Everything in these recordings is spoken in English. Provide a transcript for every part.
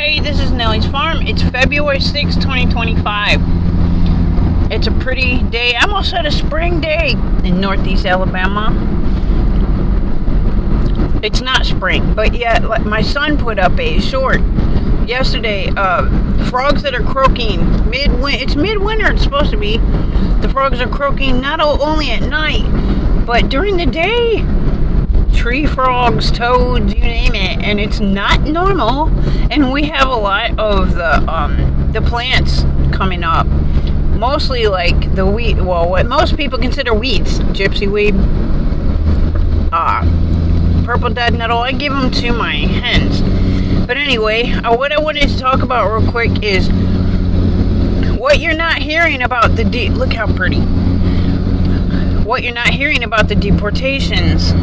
Hey, this is Nellie's Farm. It's February 6, 2025. It's a pretty day. I almost had a spring day in Northeast Alabama. It's not spring, but yet my son put up a short yesterday. Frogs that are croaking it's midwinter. It's supposed to be. The frogs are croaking not only at night, but during the day. Tree frogs, toads, you name it, and it's not normal. And we have a lot of the plants coming up, mostly like the weed. Well, what most people consider weeds: gypsy weed, purple dead nettle. I give them to my hens. But anyway, what I wanted to talk about real quick is what you're not hearing about the look how pretty. What you're not hearing about the deportations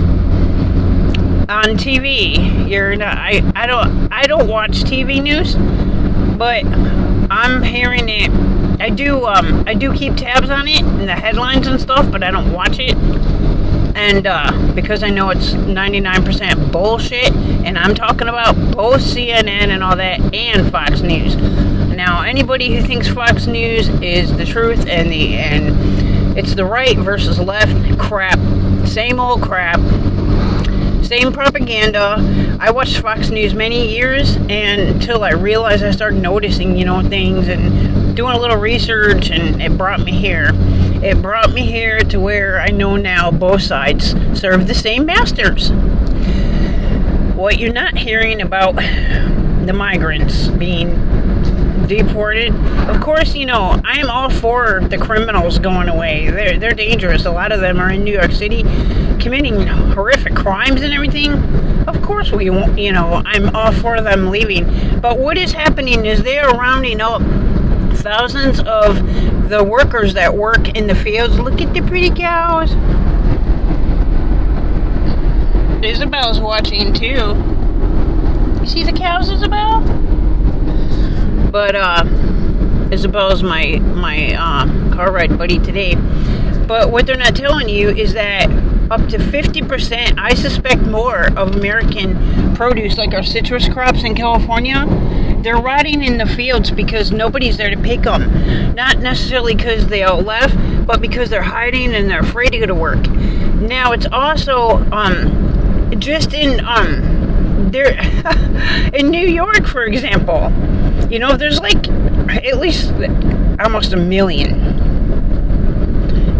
on TV. I don't watch TV news, but I'm hearing it. I do keep tabs on it and the headlines and stuff, but I don't watch it. And because I know it's 99% bullshit, and I'm talking about both CNN and all that and Fox News. Now, anybody who thinks Fox News is the truth and it's the right versus left crap, same old crap. Same propaganda. I watched Fox News many years, and until I realized, I started noticing, things and doing a little research, and it brought me here. It brought me here to where I know now both sides serve the same masters. What you're not hearing about the migrants being deported. Of course, I am all for the criminals going away. They're dangerous. A lot of them are in New York City committing horrific crimes and everything. Of course we won't, I'm all for them leaving. But what is happening is they are rounding up thousands of the workers that work in the fields. Look at the pretty cows. Isabel's watching too. You see the cows, Isabel? But Isabel's my car ride buddy today. But what they're not telling you is that up to 50%, I suspect more, of American produce, like our citrus crops in California, they're rotting in the fields because nobody's there to pick them. Not necessarily because they all left, but because they're hiding and they're afraid to go to work. Now, it's also just in there in New York, for example. There's like at least almost 1 million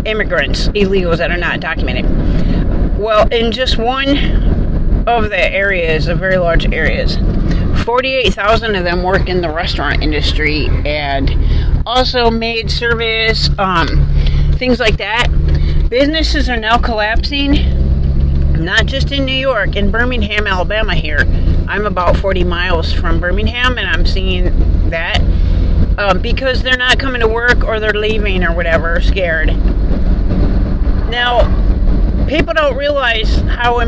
immigrants, illegals that are not documented. Well, in just one of the areas, the very large areas, 48,000 of them work in the restaurant industry and also maid service, things like that. Businesses are now collapsing, not just in New York, in Birmingham, Alabama here. I'm about 40 miles from Birmingham, and I'm seeing that because they're not coming to work, or they're leaving, or whatever, scared. Now, people don't realize how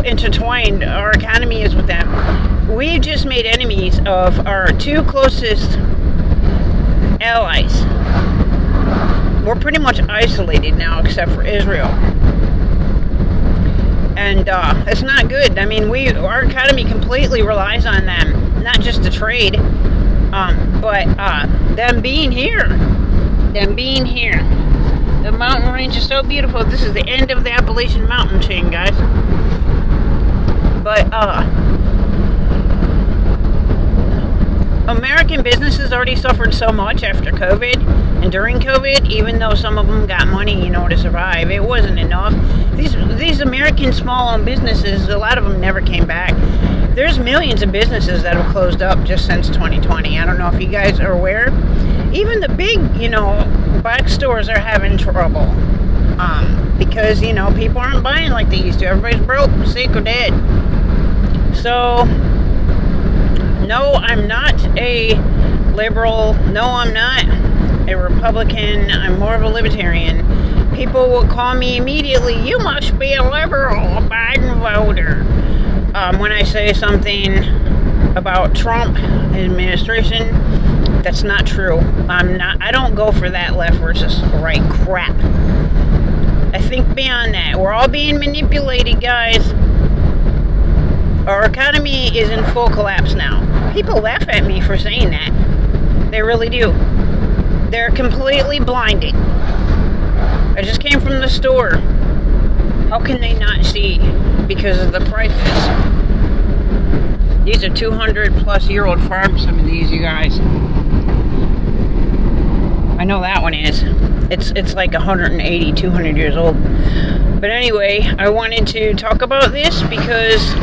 intertwined our economy is with them. We just made enemies of our two closest allies. We're pretty much isolated now, except for Israel. And it's not good. I mean, our economy completely relies on them, not just to trade, but them being here. The mountain range is so beautiful. This is the end of the Appalachian Mountain chain, guys. But American businesses already suffered so much after COVID and during COVID, even though some of them got money, to survive. It wasn't enough. These American small-owned businesses, a lot of them never came back. There's millions of businesses that have closed up just since 2020. I don't know if you guys are aware. Even the big, box stores are having trouble. Because, people aren't buying like they used to. Everybody's broke, sick, or dead. So, no, I'm not a liberal. No, I'm not a Republican. I'm more of a libertarian. People will call me immediately, you must be a liberal, a Biden voter. When I say something about Trump administration, that's not true. I don't go for that left versus right crap. I think beyond that. We're all being manipulated, guys. Our economy is in full collapse now. People laugh at me for saying that. They really do. They're completely blinded. I just came from the store. How can they not see? Because of the prices. These are 200-plus-year-old farms, some of these, you guys. I know that one is. It's like 180, 200 years old. But anyway, I wanted to talk about this because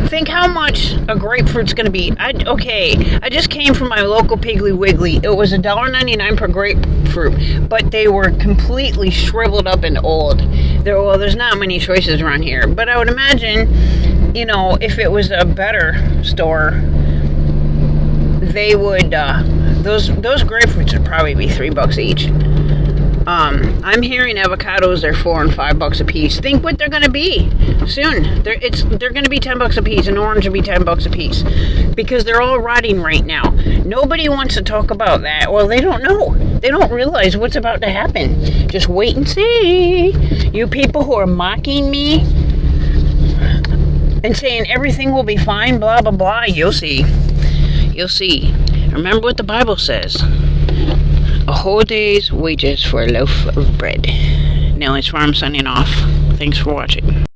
think how much a grapefruit's going to be. I just came from my local Piggly Wiggly. It was $1.99 per grapefruit, but they were completely shriveled up and old. There's not many choices around here, but I would imagine, if it was a better store, they would, those grapefruits would probably be $3 each. I'm hearing avocados are $4 and $5 a piece. Think what they're going to be soon. They're going to be $10 a piece. An orange will be $10 a piece because they're all rotting right now. Nobody wants to talk about that. Well, they don't know. They don't realize what's about to happen. Just wait and see. You people who are mocking me and saying everything will be fine, blah blah blah. You'll see. You'll see. Remember what the Bible says. A whole day's wages for a loaf of bread. Now it's Farm signing off. Thanks for watching.